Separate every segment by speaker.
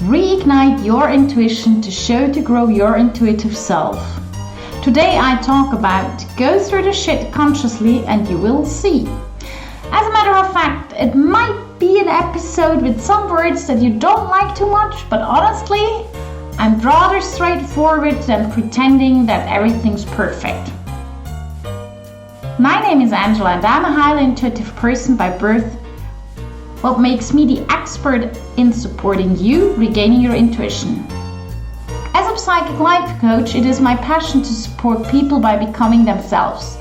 Speaker 1: reignite your intuition to show to grow your intuitive self. Today I talk about go through the shit consciously and you will see. As a matter of fact, it might be an episode with some words that you don't like too much, but honestly, I'm rather straightforward than pretending that everything's perfect. My name is Angela and I'm a highly intuitive person by birth. What makes me the expert in supporting you regaining your intuition. As a psychic life coach, it is my passion to support people by becoming themselves.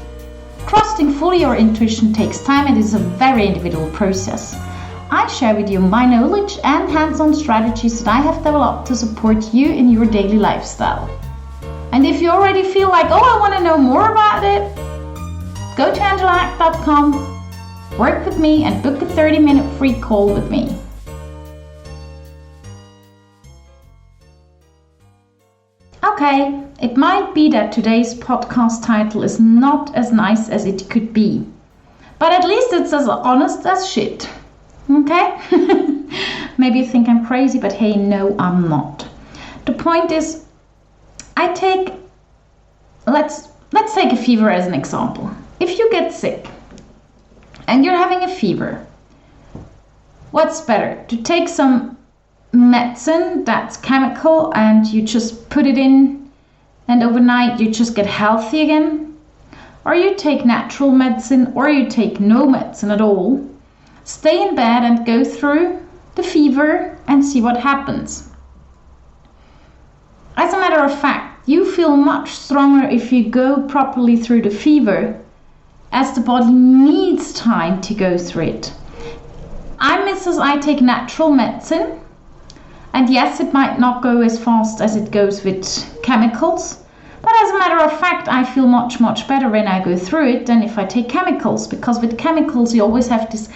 Speaker 1: Trusting fully your intuition takes time and is a very individual process. I share with you my knowledge and hands-on strategies that I have developed to support you in your daily lifestyle. And if you already feel like, I want to know more about it, go to angelahack.com, work with me and book a 30-minute free call with me. Okay, it might be that today's podcast title is not as nice as it could be, but at least it's as honest as shit. Okay? Maybe you think I'm crazy, but hey, no, I'm not. The point is, let's take a fever as an example. If you get sick and you're having a fever, what's better? To take some medicine that's chemical and you just put it in and overnight you just get healthy again? Or you take natural medicine or you take no medicine at all, stay in bed and go through the fever and see what happens. As a matter of fact, you feel much stronger if you go properly through the fever, as the body needs time to go through it. I take natural medicine, and yes, it might not go as fast as it goes with chemicals, but as a matter of fact, I feel much, much better when I go through it than if I take chemicals, because with chemicals you always have this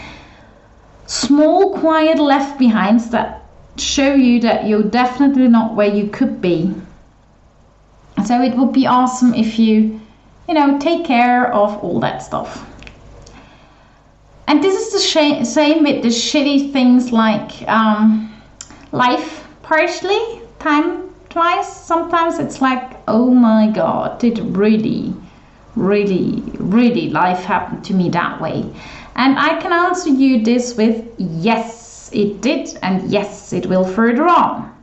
Speaker 1: small, quiet left behinds that show you that you're definitely not where you could be. So it would be awesome if you take care of all that stuff. And this is the same with the shitty things like life, partially, time-wise. Sometimes it's like, oh my God, did really, really, really life happen to me that way? And I can answer you this with yes, it did, and yes, it will further on.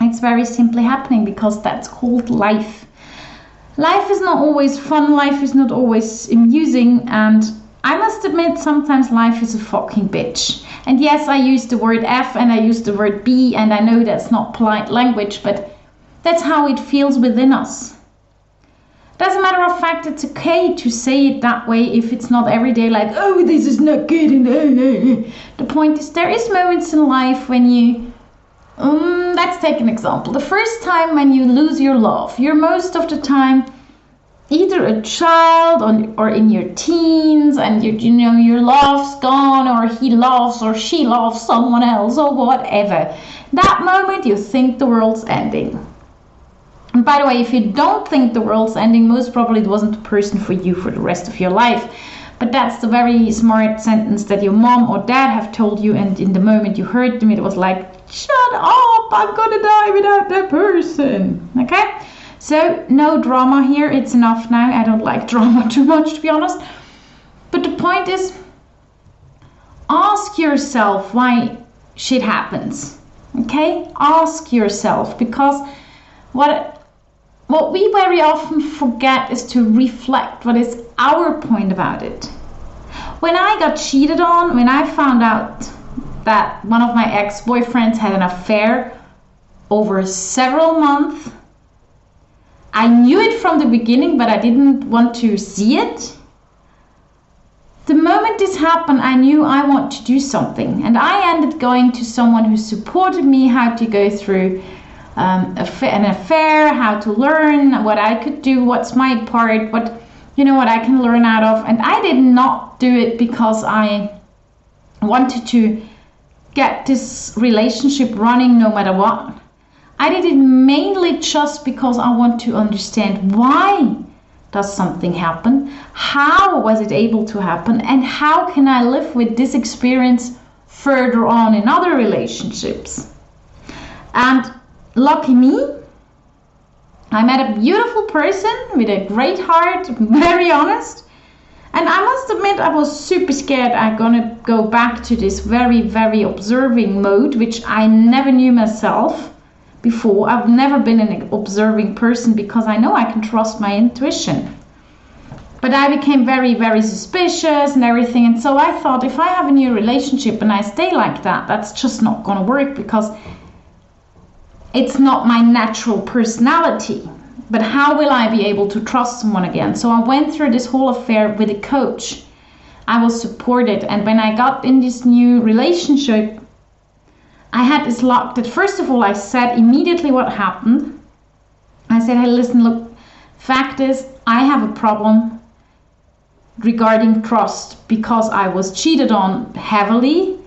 Speaker 1: It's very simply happening because that's called life. Life is not always fun, life is not always amusing, and I must admit sometimes life is a fucking bitch. And yes, I use the word F and I use the word B, and I know that's not polite language, but that's how it feels within us. As a matter of fact, it's okay to say it that way if it's not every day like, oh, this is not good. The point is, there is moments in life when you, let's take an example. The first time when you lose your love, you're most of the time either a child or in your teens, and your love's gone, or he loves or she loves someone else or whatever. That moment you think the world's ending. And by the way, if you don't think the world's ending, most probably it wasn't the person for you for the rest of your life. But that's the very smart sentence that your mom or dad have told you, and in the moment you heard them, it was like, shut up, I'm gonna die without that person. Okay? So no drama here, it's enough now. I don't like drama too much, to be honest. But the point is, ask yourself why shit happens. Okay? Ask yourself, because what we very often forget is to reflect what is our point about it. When I got cheated on, when I found out that one of my ex-boyfriends had an affair over several months, I knew it from the beginning, but I didn't want to see it. The moment this happened, I knew I want to do something. And I ended going to someone who supported me how to go through an affair, how to learn what I could do, what's my part, what I can learn out of. And I did not do it because I wanted to get this relationship running no matter what. I did it mainly just because I want to understand why does something happen, how was it able to happen, and how can I live with this experience further on in other relationships. And lucky me, I met a beautiful person with a great heart, very honest. And I must admit, I was super scared I'm gonna go back to this very, very observing mode, which I never knew myself before. I've never been an observing person because I know I can trust my intuition. But I became very, very suspicious and everything. And so I thought, if I have a new relationship and I stay like that, that's just not gonna work because it's not my natural personality. But how will I be able to trust someone again? So I went through this whole affair with a coach. I was supported. And when I got in this new relationship, I had this lock that first of all, I said immediately what happened. I said, hey, listen, look, fact is, I have a problem regarding trust because I was cheated on heavily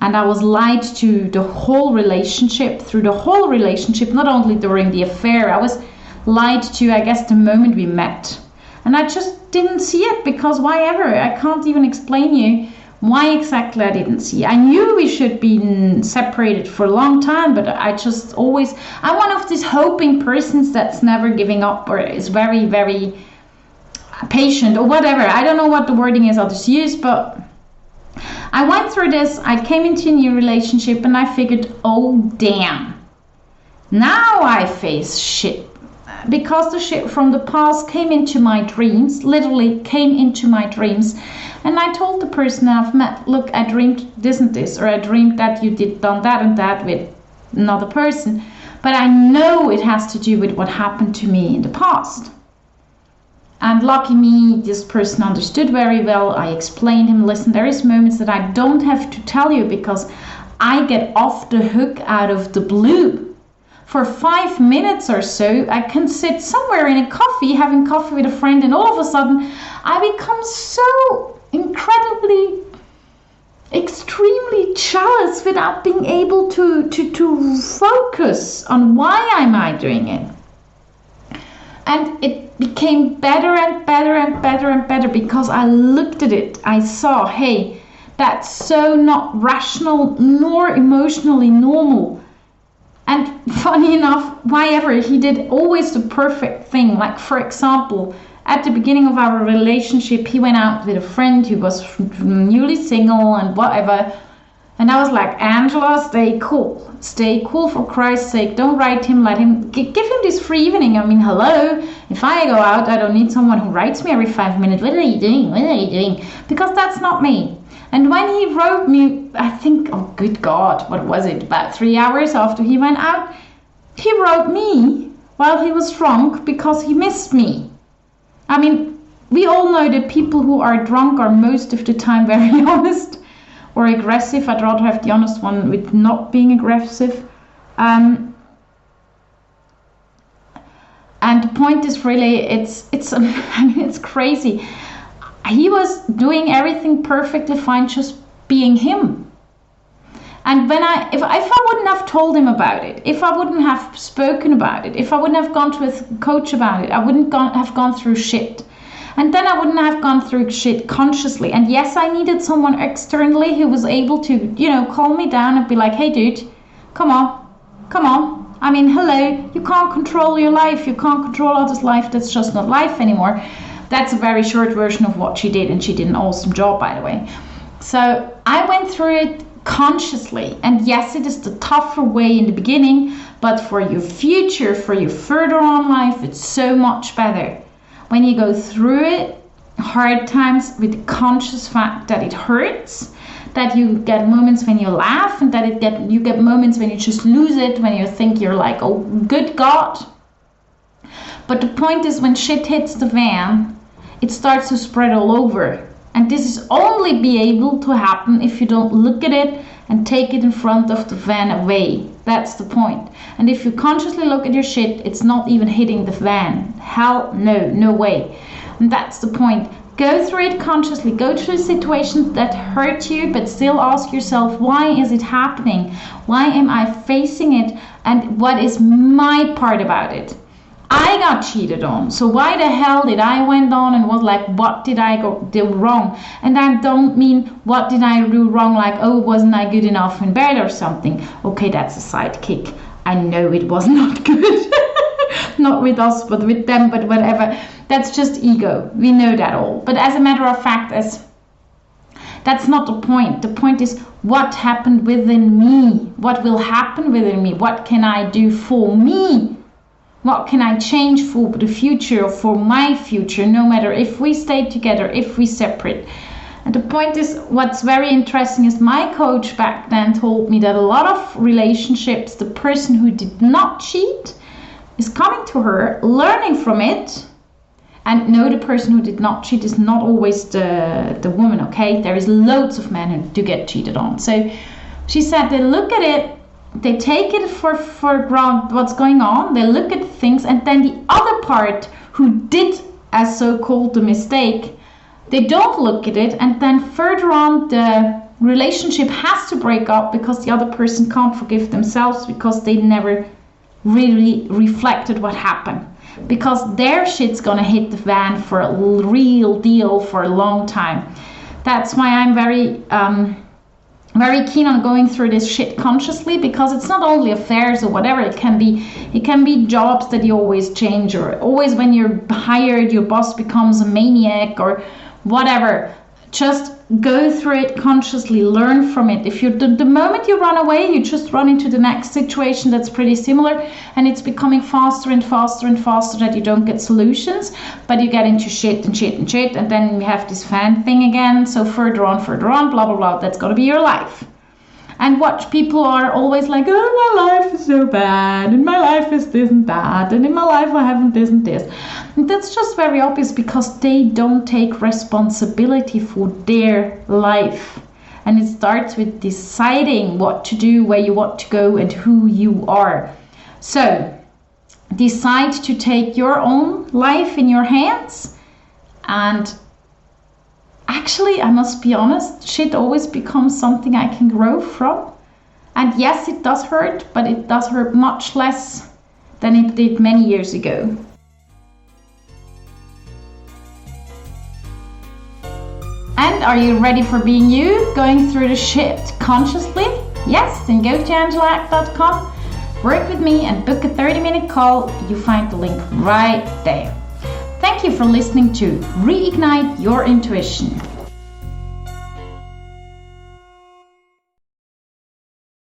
Speaker 1: and I was lied to the whole relationship, through the whole relationship, not only during the affair. I was lied to, I guess, the moment we met. And I just didn't see it because why ever? I can't even explain you why exactly I didn't see it. I knew we should be separated for a long time, but I just always, I'm one of these hoping persons that's never giving up or is very, very patient or whatever. I don't know what the wording is I'll just use, but I went through this. I came into a new relationship and I figured, oh damn, now I face shit. Because the shit from the past came into my dreams, literally came into my dreams. And I told the person I've met, look, I dreamed this and this, or I dreamed that you done that and that with another person. But I know it has to do with what happened to me in the past. And lucky me, this person understood very well. I explained him, listen, there is moments that I don't have to tell you because I get off the hook out of the blue. For 5 minutes or so, I can sit somewhere in a coffee, having coffee with a friend, and all of a sudden, I become so incredibly, extremely jealous without being able to focus on why am I doing it. And it became better and better and better and better because I looked at it. I saw, hey, that's so not rational nor emotionally normal. And funny enough, why ever, he did always the perfect thing. Like, for example, at the beginning of our relationship, he went out with a friend who was newly single and whatever. And I was like, Angela, stay cool. Stay cool for Christ's sake. Don't write him, let him, give him this free evening. I mean, hello. If I go out, I don't need someone who writes me every 5 minutes. What are you doing? What are you doing? Because that's not me. And when he wrote me, I think, oh good God, what was it, about 3 hours after he went out, he wrote me while he was drunk because he missed me. I mean, we all know that people who are drunk are most of the time very honest or aggressive. I'd rather have the honest one with not being aggressive. And the point is really, I mean, it's crazy. He was doing everything perfectly fine, just being him. And when if I wouldn't have told him about it, if I wouldn't have spoken about it, if I wouldn't have gone to a coach about it, I wouldn't have gone through shit. And then I wouldn't have gone through shit consciously. And yes, I needed someone externally who was able to, calm me down and be like, hey dude, come on. I mean, hello, you can't control your life. You can't control others' life. That's just not life anymore. That's a very short version of what she did, and she did an awesome job, by the way. So I went through it consciously, and yes, it is the tougher way in the beginning, but for your future, for your further on life, it's so much better. When you go through it, hard times, with the conscious fact that it hurts, that you get moments when you laugh, and that you get moments when you just lose it, when you think you're like, oh, good God. But the point is, when shit hits the fan, it starts to spread all over. And this is only be able to happen if you don't look at it and take it in front of the van away. That's the point. And if you consciously look at your shit, it's not even hitting the van. Hell no, no way. And that's the point. Go through it consciously. Go through situations that hurt you, but still ask yourself, why is it happening? Why am I facing it? And what is my part about it? I got cheated on, so why the hell did I went on and was like, what did I do wrong? And I don't mean what did I do wrong, like, oh, wasn't I good enough in bed or something? Okay, that's a sidekick. I know it was not good. Not with us, but with them, but whatever. That's just ego. We know that all. But as a matter of fact, that's not the point. The point is what happened within me. What will happen within me? What can I do for me? What can I change for the future or for my future, no matter if we stay together, if we separate? And the point is, what's very interesting is my coach back then told me that a lot of relationships, the person who did not cheat is coming to her, learning from it. And no, the person who did not cheat is not always the woman, okay? There is loads of men who do get cheated on. So she said they look at it, they take it for granted what's going on, they look at things, and then the other part who did as so-called the mistake, they don't look at it, and then further on the relationship has to break up because the other person can't forgive themselves because they never really reflected what happened. Because their shit's gonna hit the fan for a real deal for a long time. That's why I'm very keen on going through this shit consciously, because it's not only affairs or whatever. It can be jobs that you always change, or always when you're hired your boss becomes a maniac or whatever. Just go through it consciously, learn from it. If you the moment you run away, you just run into the next situation that's pretty similar, and it's becoming faster and faster and faster that you don't get solutions, but you get into shit and shit and shit, and then we have this fan thing again. So further on, blah blah blah, that's gonna be your life. And watch, people are always like, oh, my life is so bad, and my life is this and that, and in my life I haven't this and this. And that's just very obvious because they don't take responsibility for their life. And it starts with deciding what to do, where you want to go, and who you are. So decide to take your own life in your hands. And actually, I must be honest, shit always becomes something I can grow from. And yes, it does hurt, but it does hurt much less than it did many years ago. And are you ready for being you, going through the shit consciously? Yes, then go to angelahack.com, work with me and book a 30-minute call. You find the link right there. Thank you for listening to Reignite Your Intuition.